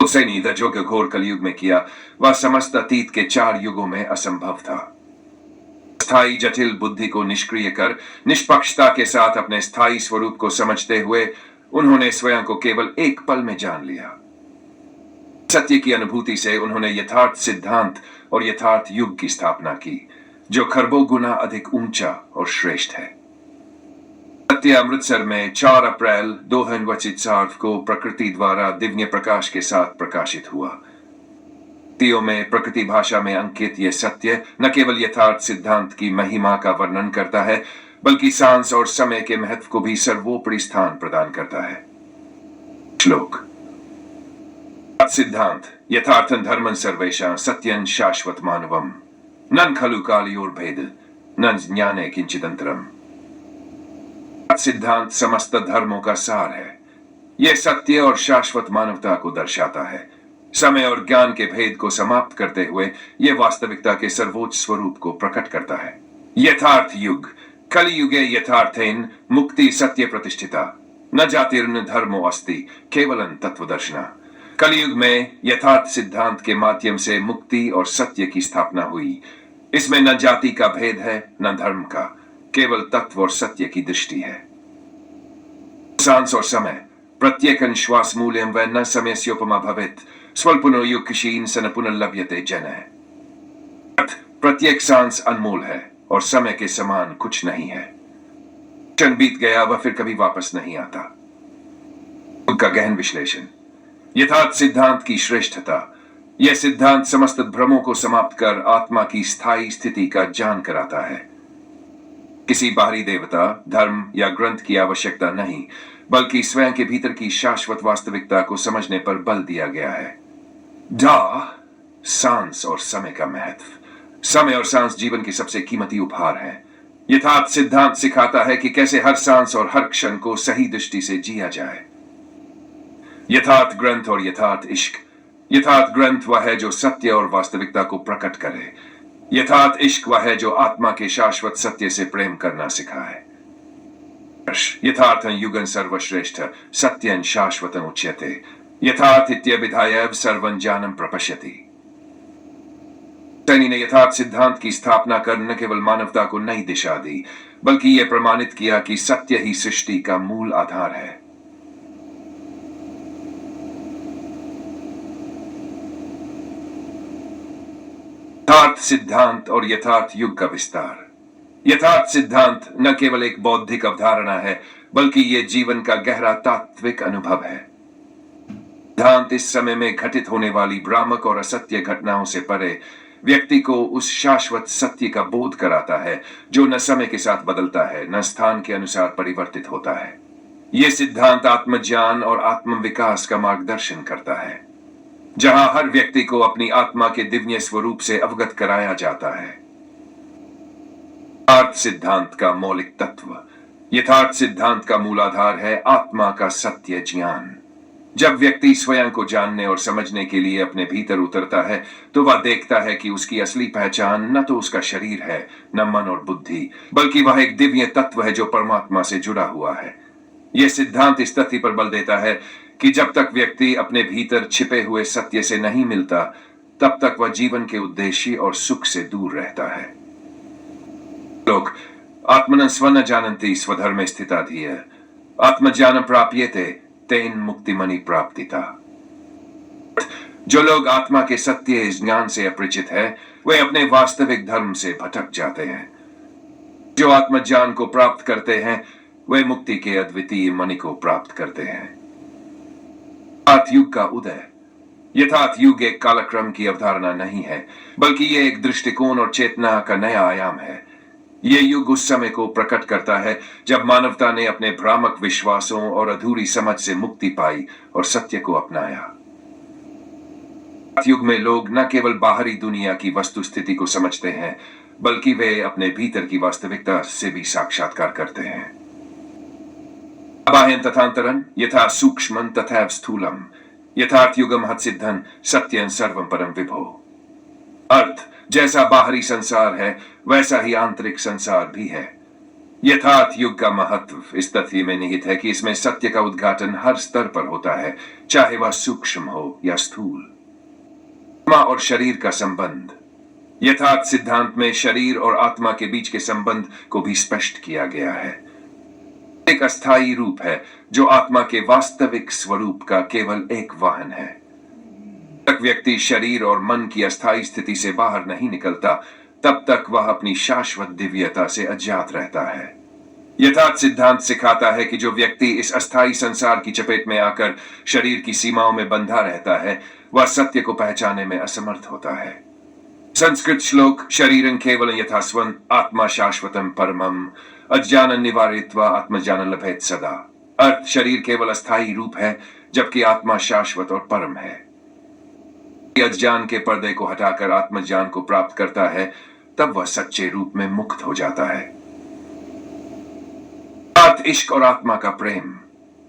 उसने नींद जो घोर कलयुग में किया वह समस्त अतीत के 4 युगों में असंभव था। स्थायी जटिल बुद्धि को निष्क्रिय कर निष्पक्षता के साथ अपने स्थायी स्वरूप को समझते हुए उन्होंने स्वयं को केवल एक पल में जान लिया। सत्य की अनुभूति से उन्होंने यथार्थ सिद्धांत और यथार्थ युग की स्थापना की, जो खरबों गुना अधिक ऊंचा और श्रेष्ठ है। सत्य अमृतसर में 4 अप्रैल 2024 को प्रकृति द्वारा दिव्य प्रकाश के साथ प्रकाशित हुआ। तीयों में प्रकृति भाषा में अंकित यह सत्य न केवल यथार्थ सिद्धांत की महिमा का वर्णन करता है, बल्कि सांस और समय के महत्व को भी सर्वोपरि स्थान प्रदान करता है। श्लोक। सिद्धांत यथार्थं धर्मं सर्वेषां सत्यं शाश्वत मानवम नन खलु कालयोर्भेद न ज्ञाने किंचिदंतरम। सिद्धांत समस्त धर्मों का सार है। यह सत्य और शाश्वत मानवता को दर्शाता है। समय और ज्ञान के भेद को समाप्त करते हुए यह वास्तविकता के सर्वोच्च स्वरूप को प्रकट करता है। यथार्थ युग कलियुगे यथार्थेन मुक्ति सत्य प्रतिष्ठिता न जातिर्न धर्मो अस्ति केवलं तत्वदर्शना। कलियुग में यथार्थ सिद्धांत के माध्यम से मुक्ति और सत्य की स्थापना हुई। इसमें न जाति का भेद है न धर्म का, केवल तत्व और सत्य की दृष्टि है। सांस और समय प्रत्येक श्वास मूल्यं व न समयस्योपमा भवेत् स्वल्पनो युक्शीन सन पुनर्लभ्यते जनः। प्रत्येक सांस अनमोल है और समय के समान कुछ नहीं है। क्षण बीत गया वह फिर कभी वापस नहीं आता। उनका गहन विश्लेषण। यथार्थ सिद्धांत की श्रेष्ठता। यह सिद्धांत समस्त भ्रमों को समाप्त कर आत्मा की स्थायी स्थिति का ज्ञान कराता है। किसी बाहरी देवता, धर्म या ग्रंथ की आवश्यकता नहीं, बल्कि स्वयं के भीतर की शाश्वत वास्तविकता को समझने पर बल दिया गया है। सांस और समय का महत्व। समय और सांस जीवन के सबसे कीमती उपहार है। यथार्थ सिद्धांत सिखाता है कि कैसे हर सांस और हर क्षण को सही दृष्टि से जिया जाए। यथार्थ ग्रंथ और यथार्थ इश्क। यथार्थ ग्रंथ वह है जो सत्य और वास्तविकता को प्रकट करे। यथार्थ इश्क वह है जो आत्मा के शाश्वत सत्य से प्रेम करना सिखाए। यथार्थं युगं सर्वश्रेष्ठ सत्यं शाश्वतं उच्यते यथार्थ इत्यभिधाय सर्वं ज्ञानं प्रपश्यति। सैनी ने यथार्थ सिद्धांत की स्थापना कर न केवल मानवता को नई दिशा दी, बल्कि यह प्रमाणित किया कि सत्य ही सृष्टि का मूल आधार है। यथार्थ सिद्धांत और यथार्थ युग का विस्तार। यथार्थ सिद्धांत न केवल एक बौद्धिक अवधारणा है, बल्कि यह जीवन का गहरा तात्विक अनुभव है। सिद्धांत इस समय में घटित होने वाली भ्रामक और असत्य घटनाओं से परे व्यक्ति को उस शाश्वत सत्य का बोध कराता है, जो न समय के साथ बदलता है न स्थान के अनुसार परिवर्तित होता है। यह सिद्धांत आत्मज्ञान और आत्म विकास का मार्गदर्शन करता है, जहां हर व्यक्ति को अपनी आत्मा के दिव्य स्वरूप से अवगत कराया जाता है। यथार्थ सिद्धांत का मौलिक तत्व। यथार्थ सिद्धांत का मूलाधार है आत्मा का सत्य ज्ञान। जब व्यक्ति स्वयं को जानने और समझने के लिए अपने भीतर उतरता है, तो वह देखता है कि उसकी असली पहचान न तो उसका शरीर है, न मन और बुद्धि, बल्कि वह एक दिव्य तत्व है जो परमात्मा से जुड़ा हुआ है। यह सिद्धांत इस तथ्य पर बल देता है कि जब तक व्यक्ति अपने भीतर छिपे हुए सत्य से नहीं मिलता, तब तक वह जीवन के उद्देश्य और सुख से दूर रहता है। लोग आत्मनं स्वं न जानन्ति स्वधर्मे स्थिता धियः आत्मज्ञानं प्राप्यते तेन मुक्तिमनि प्राप्तिता। जो लोग आत्मा के सत्य ज्ञान से अपरिचित है, वे अपने वास्तविक धर्म से भटक जाते हैं। जो आत्मज्ञान को प्राप्त करते हैं, वे मुक्ति के अद्वितीय मणि को प्राप्त करते हैं। यथार्थ युग का उदय। यथार्थ युग एक कालक्रम की अवधारणा नहीं है, बल्कि यह एक दृष्टिकोण और चेतना का नया आयाम है। यह युग उस समय को प्रकट करता है जब मानवता ने अपने भ्रामक विश्वासों और अधूरी समझ से मुक्ति पाई और सत्य को अपनाया। युग में लोग न केवल बाहरी दुनिया की वस्तु स्थिति को समझते हैं, बल्कि वे अपने भीतर की वास्तविकता से भी साक्षात्कार करते हैं। बाह्यं तथांतरं यथा सूक्ष्मं तथैव स्थूलम् यथार्थ युगम हत्सिद्धं सत्यं सर्वं परम विभो। अर्थ, जैसा बाहरी संसार है वैसा ही आंतरिक संसार भी है। यथार्थ युग का महत्व इस तथ्य में निहित है कि इसमें सत्य का उद्घाटन हर स्तर पर होता है, चाहे वह सूक्ष्म हो या स्थूल। आत्मा और शरीर का संबंध। यथार्थ सिद्धांत में शरीर और आत्मा के बीच के संबंध को भी स्पष्ट किया गया है। एक अस्थायी रूप है जो आत्मा के वास्तविक स्वरूप का केवल एक वाहन है। जब तक व्यक्ति शरीर और मन की अस्थायी स्थिति से बाहर नहीं निकलता, तब तक वह अपनी शाश्वत दिव्यता से अज्ञात रहता है। यथार्थ सिद्धांत सिखाता है कि जो व्यक्ति इस अस्थायी संसार की चपेट में आकर शरीर की सीमाओं में बंधा रहता है, वह सत्य को पहचानने में असमर्थ होता है। संस्कृत श्लोक शरीरं केवलं यथा स्वं आत्मा शाश्वतम परमम अज्ञान निवारित्वा आत्मज्ञान लभेत सदा। अर्थ शरीर केवल अस्थायी रूप है, जबकि आत्मा शाश्वत और परम है। अज्ञान के पर्दे को हटाकर आत्मज्ञान को प्राप्त करता है, तब वह सच्चे रूप में मुक्त हो जाता है। यथार्थ इश्क और आत्मा का प्रेम।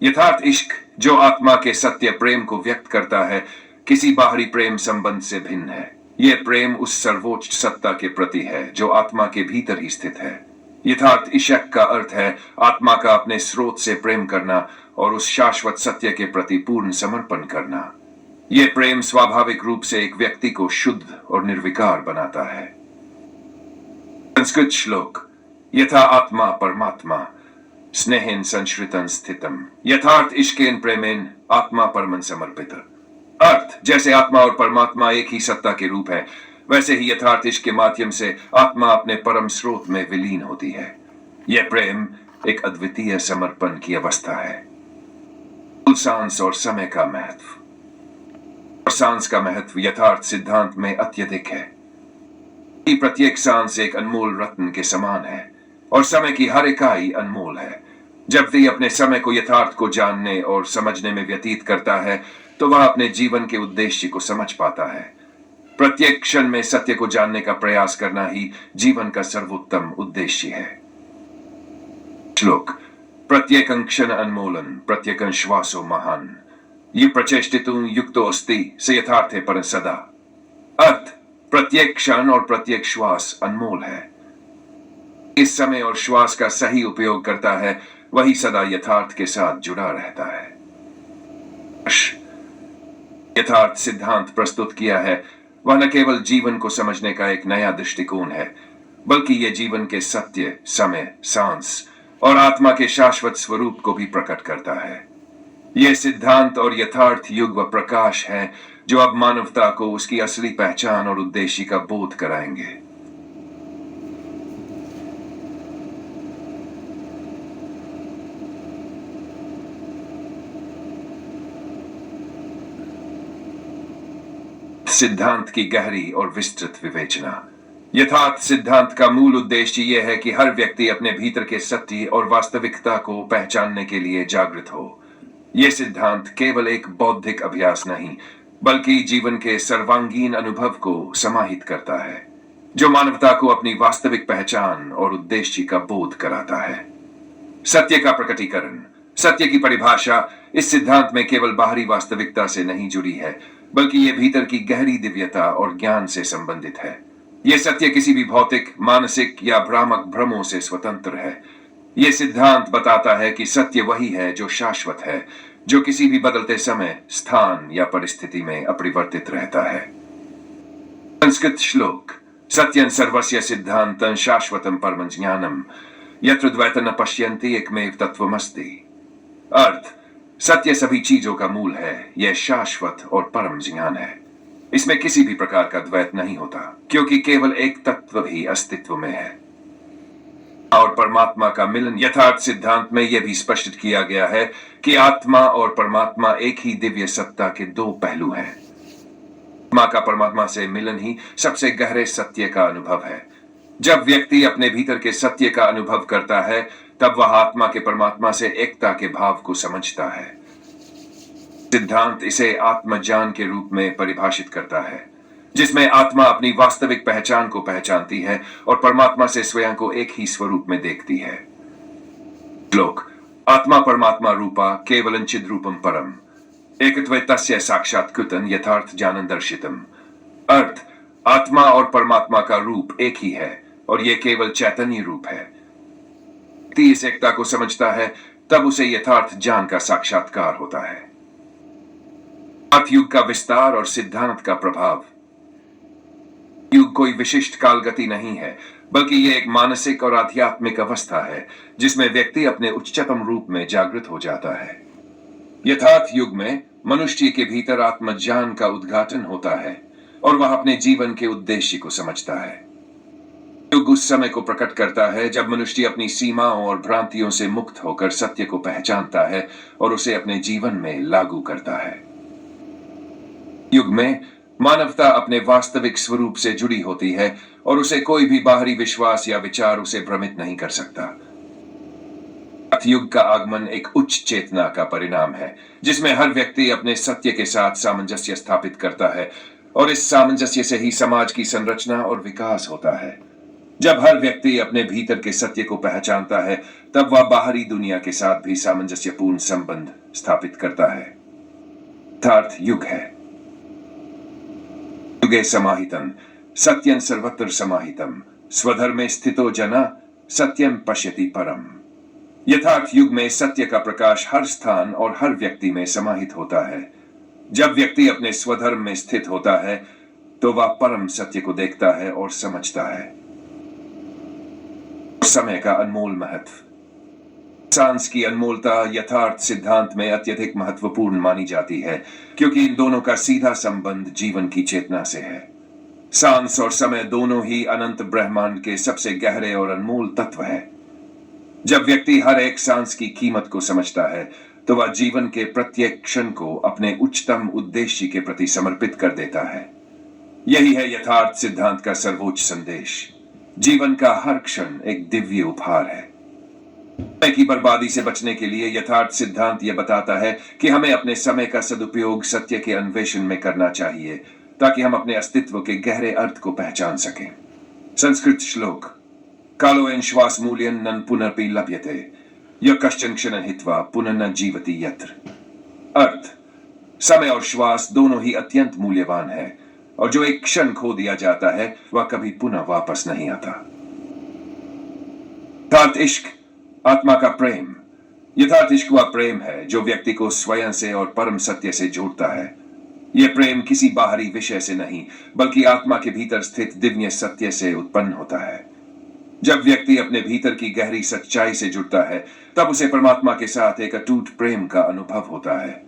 यथार्थ इश्क जो आत्मा के सत्य प्रेम को व्यक्त करता है, किसी बाहरी प्रेम संबंध से भिन्न है। यह प्रेम उस सर्वोच्च सत्ता के प्रति है जो आत्मा के भीतर ही स्थित है। यथार्थ इश्क का अर्थ है आत्मा का अपने स्रोत से प्रेम करना और उस शाश्वत सत्य के प्रति पूर्ण समर्पण करना। यह प्रेम स्वाभाविक रूप से एक व्यक्ति को शुद्ध और निर्विकार बनाता है। संस्कृत श्लोक यथा आत्मा परमात्मा स्नेहेन संश्रितन स्थितम यथार्थ इश्केन प्रेमेन आत्मा परमन समर्पित। अर्थ जैसे आत्मा और परमात्मा एक ही सत्ता के रूप है, वैसे ही यथार्थ इश्क के माध्यम से आत्मा अपने परम स्रोत में विलीन होती है। यह प्रेम एक अद्वितीय समर्पण की अवस्था है। सांस और समय का महत्व। और सांस का महत्व यथार्थ सिद्धांत में अत्यधिक है। प्रत्येक सांस एक अनमोल रत्न के समान है और समय की हर इकाई अनमोल है। जब व्यक्ति अपने समय को यथार्थ को जानने और समझने में व्यतीत करता है, तो वह अपने जीवन के उद्देश्य को समझ पाता है। प्रत्येक क्षण में सत्य को जानने का प्रयास करना ही जीवन का सर्वोत्तम उद्देश्य है। श्लोक प्रत्येकं क्षण अनमोलन प्रत्येकं श्वासो महान ये प्रचेष्टितुं युक्तो अस्ति स यथार्थे पर सदा। अर्थ प्रत्येक क्षण और प्रत्येक श्वास अनमोल है। इस समय और श्वास का सही उपयोग करता है, वही सदा यथार्थ के साथ जुड़ा रहता है। यथार्थ सिद्धांत प्रस्तुत किया है वह न केवल जीवन को समझने का एक नया दृष्टिकोण है, बल्कि यह जीवन के सत्य, समय, सांस और आत्मा के शाश्वत स्वरूप को भी प्रकट करता है। यह सिद्धांत और यथार्थ युग व प्रकाश है जो अब मानवता को उसकी असली पहचान और उद्देश्य का बोध कराएंगे। सिद्धांत की गहरी और विस्तृत विवेचना। यथार्थ सिद्धांत का मूल उद्देश्य यह है कि हर व्यक्ति अपने भीतर के सत्य और वास्तविकता को पहचानने के लिए जागृत हो। यह सिद्धांत केवल एक बौद्धिक अभ्यास नहीं, बल्कि जीवन के सर्वांगीण अनुभव को समाहित करता है, जो मानवता को अपनी वास्तविक पहचान और उद्देश्य का बोध कराता है। सत्य का प्रकटीकरण। सत्य की परिभाषा इस सिद्धांत में केवल बाहरी वास्तविकता से नहीं जुड़ी है, बल्कि यह भीतर की गहरी दिव्यता और ज्ञान से संबंधित है। यह सत्य किसी भी भौतिक, मानसिक या भ्रामक भ्रमों से स्वतंत्र है। यह सिद्धांत बताता है कि सत्य वही है जो शाश्वत है, जो किसी भी बदलते समय, स्थान या परिस्थिति में अपरिवर्तित रहता है। संस्कृत श्लोक सत्यं सर्वस्य सिद्धांतं शाश्वतं परमं ज्ञानम यत्र द्वैतं न पश्यन्ति एकमेव तत्त्वमस्ति। अर्थ सत्य सभी चीजों का मूल है, यह शाश्वत और परम ज्ञान है। इसमें किसी भी प्रकार का द्वैत नहीं होता, क्योंकि केवल एक तत्व ही अस्तित्व में है। और परमात्मा का मिलन। यथार्थ सिद्धांत में यह भी स्पष्ट किया गया है कि आत्मा और परमात्मा एक ही दिव्य सत्ता के दो पहलू हैं। आत्मा का परमात्मा से मिलन ही सबसे गहरे सत्य का अनुभव है। जब व्यक्ति अपने भीतर के सत्य का अनुभव करता है, तब वह आत्मा के परमात्मा से एकता के भाव को समझता है। सिद्धांत इसे आत्मज्ञान के रूप में परिभाषित करता है, जिसमें आत्मा अपनी वास्तविक पहचान को पहचानती है और परमात्मा से स्वयं को एक ही स्वरूप में देखती है। श्लोक आत्मा परमात्मा रूपा केवलं चिद रूपम परम एकत्वे तस्य साक्षात्कृतं यथार्थ ज्ञानं दर्शितम। अर्थ आत्मा और परमात्मा का रूप एक ही है और यह केवल चैतन्य रूप है। व्यक्ति इस एकता को समझता है, तब उसे यथार्थ ज्ञान का साक्षात्कार होता है। अर्थ युग का विस्तार और सिद्धांत का प्रभाव। युग कोई विशिष्ट कालगति नहीं है, बल्कि यह एक मानसिक और आध्यात्मिक अवस्था है जिसमें व्यक्ति अपने उच्चतम रूप में जागृत हो जाता है। यथार्थ युग में मनुष्य के भीतर आत्मज्ञान का उद्घाटन होता है और वह अपने जीवन के उद्देश्य को समझता है। युग उस समय को प्रकट करता है जब मनुष्य अपनी सीमाओं और भ्रांतियों से मुक्त होकर सत्य को पहचानता है और उसे अपने जीवन में लागू करता है। युग में मानवता अपने वास्तविक स्वरूप से जुड़ी होती है और उसे कोई भी बाहरी विश्वास या विचार उसे भ्रमित नहीं कर सकता। युग का आगमन एक उच्च चेतना का परिणाम है जिसमें हर व्यक्ति अपने सत्य के साथ सामंजस्य स्थापित करता है और इस सामंजस्य से ही समाज की संरचना और विकास होता है। जब हर व्यक्ति अपने भीतर के सत्य को पहचानता है, तब वह बाहरी दुनिया के साथ भी सामंजस्यपूर्ण संबंध स्थापित करता है। यथार्थ युग है। युगे समाहितम सत्यं सर्वत्र समाहितम स्वधर्मे स्थितो जना सत्यं पश्यति परम। यथार्थ युग में सत्य का प्रकाश हर स्थान और हर व्यक्ति में समाहित होता है। जब व्यक्ति अपने स्वधर्म में स्थित होता है तो वह परम सत्य को देखता है और समझता है। समय का अनमोल महत्व। सांस की अनमोलता यथार्थ सिद्धांत में अत्यधिक महत्वपूर्ण मानी जाती है क्योंकि इन दोनों का सीधा संबंध जीवन की चेतना से है। सांस और समय दोनों ही अनंत ब्रह्मांड के सबसे गहरे और अनमोल तत्व है। जब व्यक्ति हर एक सांस की कीमत को समझता है तो वह जीवन के प्रत्येक क्षण को अपने उच्चतम उद्देश्य के प्रति समर्पित कर देता है। यही है यथार्थ सिद्धांत का सर्वोच्च संदेश। जीवन का हर क्षण एक दिव्य उपहार है। समय की बर्बादी से बचने के लिए यथार्थ सिद्धांत यह बताता है कि हमें अपने समय का सदुपयोग सत्य के अन्वेषण में करना चाहिए ताकि हम अपने अस्तित्व के गहरे अर्थ को पहचान सकें। संस्कृत श्लोक कालोयन श्वास मूल्यन नन पुनरपि लभ्यते यः कश्चन क्षण हित्वा पुनः न जीवति यत्र। अर्थ, समय और श्वास दोनों ही अत्यंत मूल्यवान है और जो एक क्षण खो दिया जाता है वह कभी पुनः वापस नहीं आता। यथार्थ इश्क आत्मा का प्रेम। यथार्थ इश्क वह प्रेम है जो व्यक्ति को स्वयं से और परम सत्य से जोड़ता है। यह प्रेम किसी बाहरी विषय से नहीं बल्कि आत्मा के भीतर स्थित दिव्य सत्य से उत्पन्न होता है। जब व्यक्ति अपने भीतर की गहरी सच्चाई से जुड़ता है तब उसे परमात्मा के साथ एक अटूट प्रेम का अनुभव होता है।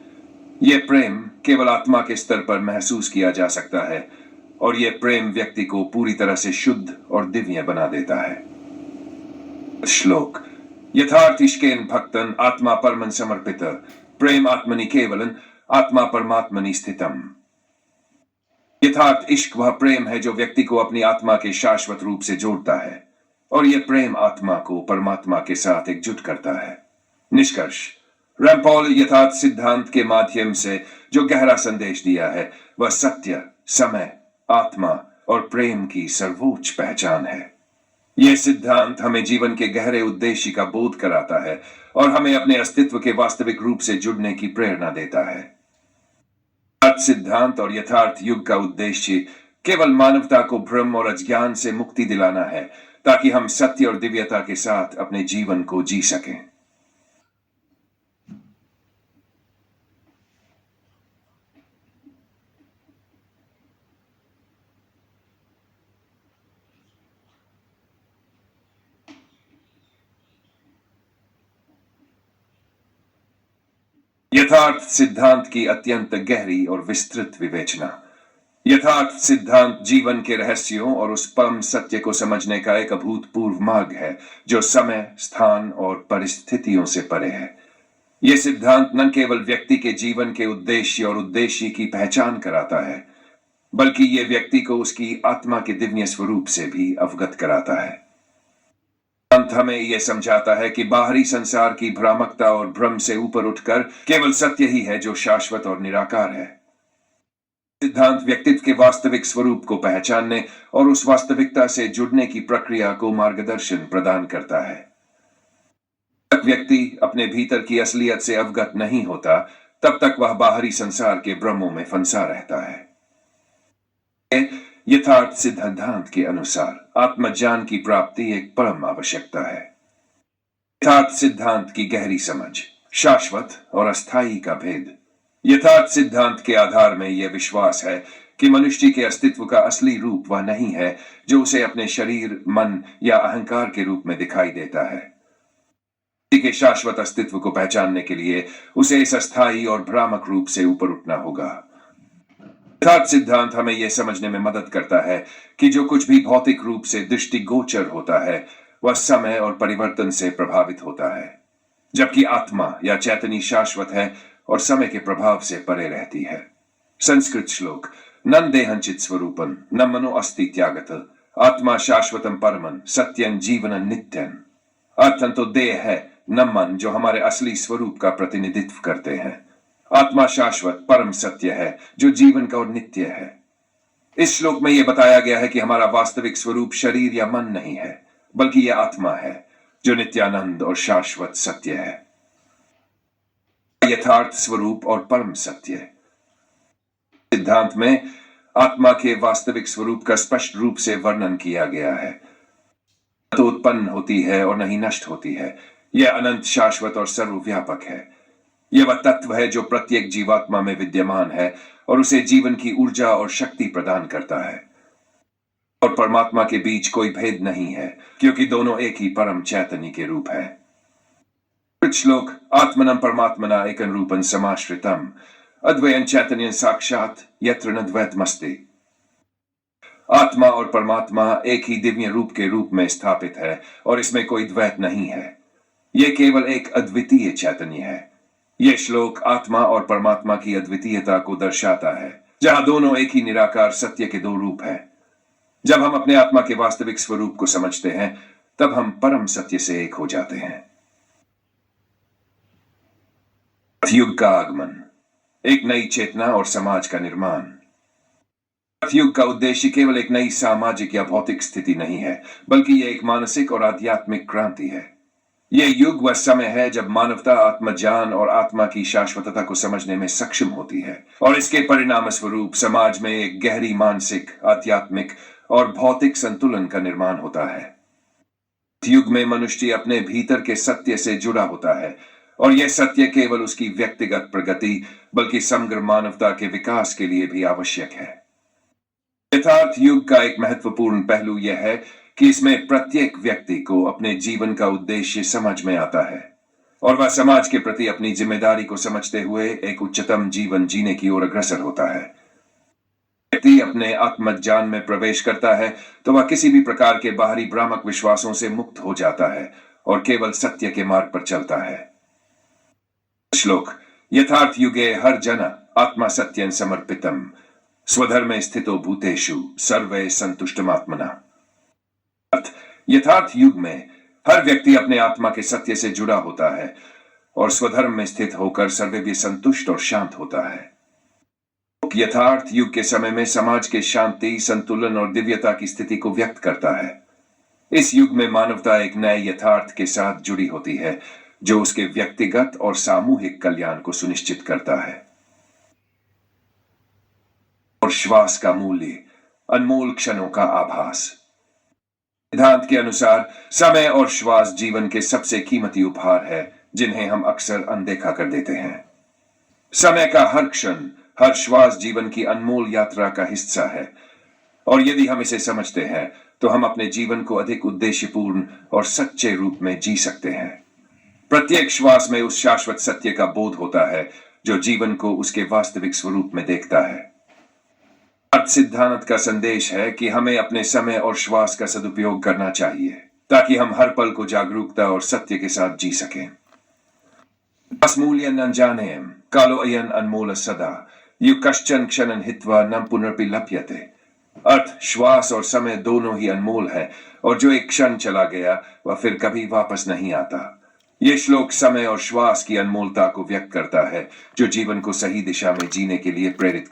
यह प्रेम केवल आत्मा के स्तर पर महसूस किया जा सकता है और यह प्रेम व्यक्ति को पूरी तरह से शुद्ध और दिव्य बना देता है। श्लोक यथार्थ इश्केन भक्तन आत्मा परमन समर्पित प्रेम आत्मनि केवलन आत्मा परमात्मनि स्थितम। यथार्थ इश्क वह प्रेम है जो व्यक्ति को अपनी आत्मा के शाश्वत रूप से जोड़ता है और यह प्रेम आत्मा को परमात्मा के साथ एकजुट करता है। निष्कर्ष, रैंड पॉल यथार्थ सिद्धांत के माध्यम से जो गहरा संदेश दिया है वह सत्य, समय, आत्मा और प्रेम की सर्वोच्च पहचान है। यह सिद्धांत हमें जीवन के गहरे उद्देश्य का बोध कराता है और हमें अपने अस्तित्व के वास्तविक रूप से जुड़ने की प्रेरणा देता है। यथार्थ सिद्धांत और यथार्थ युग का उद्देश्य केवल मानवता को भ्रम और अज्ञान से मुक्ति दिलाना है ताकि हम सत्य और दिव्यता के साथ अपने जीवन को जी सकें। यथार्थ सिद्धांत की अत्यंत गहरी और विस्तृत विवेचना। यथार्थ सिद्धांत जीवन के रहस्यों और उस परम सत्य को समझने का एक अभूतपूर्व मार्ग है जो समय, स्थान और परिस्थितियों से परे है। यह सिद्धांत न केवल व्यक्ति के जीवन के उद्देश्य और उद्देश्य की पहचान कराता है, बल्कि यह व्यक्ति को उसकी आत्मा के दिव्य स्वरूप से भी अवगत कराता है। अंत हमें यह समझाता है कि बाहरी संसार की भ्रामकता और भ्रम से ऊपर उठकर केवल सत्य ही है जो शाश्वत और निराकार है। सिद्धांत व्यक्तित्व के वास्तविक स्वरूप को पहचानने और उस वास्तविकता से जुड़ने की प्रक्रिया को मार्गदर्शन प्रदान करता है। जब तक व्यक्ति अपने भीतर की असलियत से अवगत नहीं होता तब तक वह बाहरी संसार के भ्रमों में फंसा रहता है। यथार्थ सिद्धांत के अनुसार आत्मज्ञान की प्राप्ति एक परम आवश्यकता है। यथार्थ सिद्धांत की गहरी समझ, शाश्वत और अस्थायी का भेद। यथार्थ सिद्धांत के आधार में यह विश्वास है कि मनुष्य के अस्तित्व का असली रूप वह नहीं है जो उसे अपने शरीर, मन या अहंकार के रूप में दिखाई देता है। व्यक्ति के शाश्वत अस्तित्व को पहचानने के लिए उसे इस अस्थायी और भ्रामक रूप से ऊपर उठना होगा। यथार्थ सिद्धांत हमें यह समझने में मदद करता है कि जो कुछ भी भौतिक रूप से दृष्टिगोचर होता है वह समय और परिवर्तन से प्रभावित होता है, जबकि आत्मा या चैतन्य शाश्वत है और समय के प्रभाव से परे रहती है। संस्कृत श्लोक नन देहंचित स्वरूपन न मनो अस्ति त्यागत आत्मा शाश्वतम परमन सत्यं जीवन नित्यन। अर्थन तो देह है न मन जो हमारे असली स्वरूप का प्रतिनिधित्व करते हैं। आत्मा शाश्वत परम सत्य है जो जीवन का और नित्य है। इस श्लोक में यह बताया गया है कि हमारा वास्तविक स्वरूप शरीर या मन नहीं है, बल्कि यह आत्मा है जो नित्यानंद और शाश्वत सत्य है, यथार्थ स्वरूप और परम सत्य। सिद्धांत में आत्मा के वास्तविक स्वरूप का स्पष्ट रूप से वर्णन किया गया है। न तो उत्पन्न होती है और न ही नष्ट होती है, यह अनंत, शाश्वत और सर्वव्यापक है। यह वह तत्व है जो प्रत्येक जीवात्मा में विद्यमान है और उसे जीवन की ऊर्जा और शक्ति प्रदान करता है। और परमात्मा के बीच कोई भेद नहीं है क्योंकि दोनों एक ही परम चैतन्य के रूप है। श्लोक आत्मनं परमात्मना एकं रूपं समाश्रितम् अद्वयं चैतन्यं साक्षात् यत्र न द्वैतमस्ति। आत्मा और परमात्मा एक ही दिव्य रूप के रूप में स्थापित है और इसमें कोई द्वैत नहीं है। यह केवल एक अद्वितीय चैतन्य है। यह श्लोक आत्मा और परमात्मा की अद्वितीयता को दर्शाता है, जहां दोनों एक ही निराकार सत्य के दो रूप हैं। जब हम अपने आत्मा के वास्तविक स्वरूप को समझते हैं तब हम परम सत्य से एक हो जाते हैं। युग का आगमन, एक नई चेतना और समाज का निर्माण। युग का उद्देश्य केवल एक नई सामाजिक या भौतिक स्थिति नहीं है, बल्कि यह एक मानसिक और आध्यात्मिक क्रांति है। यह युग वह समय है जब मानवता आत्मज्ञान और आत्मा की शाश्वतता को समझने में सक्षम होती है और इसके परिणाम स्वरूप समाज में एक गहरी मानसिक, आध्यात्मिक और भौतिक संतुलन का निर्माण होता है। युग में मनुष्य अपने भीतर के सत्य से जुड़ा होता है और यह सत्य केवल उसकी व्यक्तिगत प्रगति बल्कि समग्र मानवता के विकास के लिए भी आवश्यक है। यथार्थ युग का एक महत्वपूर्ण पहलू यह है कि इसमें प्रत्येक व्यक्ति को अपने जीवन का उद्देश्य समझ में आता है और वह समाज के प्रति अपनी जिम्मेदारी को समझते हुए एक उच्चतम जीवन जीने की ओर अग्रसर होता है। व्यक्ति अपने आत्मज्ञान में प्रवेश करता है तो वह किसी भी प्रकार के बाहरी भ्रामक विश्वासों से मुक्त हो जाता है और केवल सत्य के मार्ग पर चलता है। श्लोक यथार्थ युगे हर जन आत्मा सत्यं समर्पितम स्वधर्मे स्थितो भूतेषु सर्वे संतुष्टमात्मना। यथार्थ युग में हर व्यक्ति अपने आत्मा के सत्य से जुड़ा होता है और स्वधर्म में स्थित होकर सर्वव्य संतुष्ट और शांत होता है। यथार्थ युग के समय में समाज के शांति, संतुलन और दिव्यता की स्थिति को व्यक्त करता है। इस युग में मानवता एक नए यथार्थ के साथ जुड़ी होती है जो उसके व्यक्तिगत और सामूहिक कल्याण को सुनिश्चित करता है। और श्वास का मूल्य, अनमोल क्षणों का आभास। सिद्धांत के अनुसार समय और श्वास जीवन के सबसे कीमती उपहार है जिन्हें हम अक्सर अनदेखा कर देते हैं। समय का हर क्षण, हर श्वास जीवन की अनमोल यात्रा का हिस्सा है और यदि हम इसे समझते हैं तो हम अपने जीवन को अधिक उद्देश्यपूर्ण और सच्चे रूप में जी सकते हैं। प्रत्येक श्वास में उस शाश्वत सत्य का बोध होता है जो जीवन को उसके वास्तविक स्वरूप में देखता है। अर्थ सिद्धांत का संदेश है कि हमें अपने समय और श्वास का सदुपयोग करना चाहिए ताकि हम हर पल को जागरूकता और सत्य के साथ जी सकें। अस्मूल्यं न जानेयं कालो अयं अनमोल सदा यु कश्चन क्षणं हित्वा न पुनरपि लभ्यते। अर्थ श्वास और समय दोनों ही अनमोल है और जो एक क्षण चला गया वह फिर कभी वापस नहीं आता। यह श्लोक समय और श्वास की अनमोलता को व्यक्त करता है जो जीवन को सही दिशा में जीने के लिए प्रेरित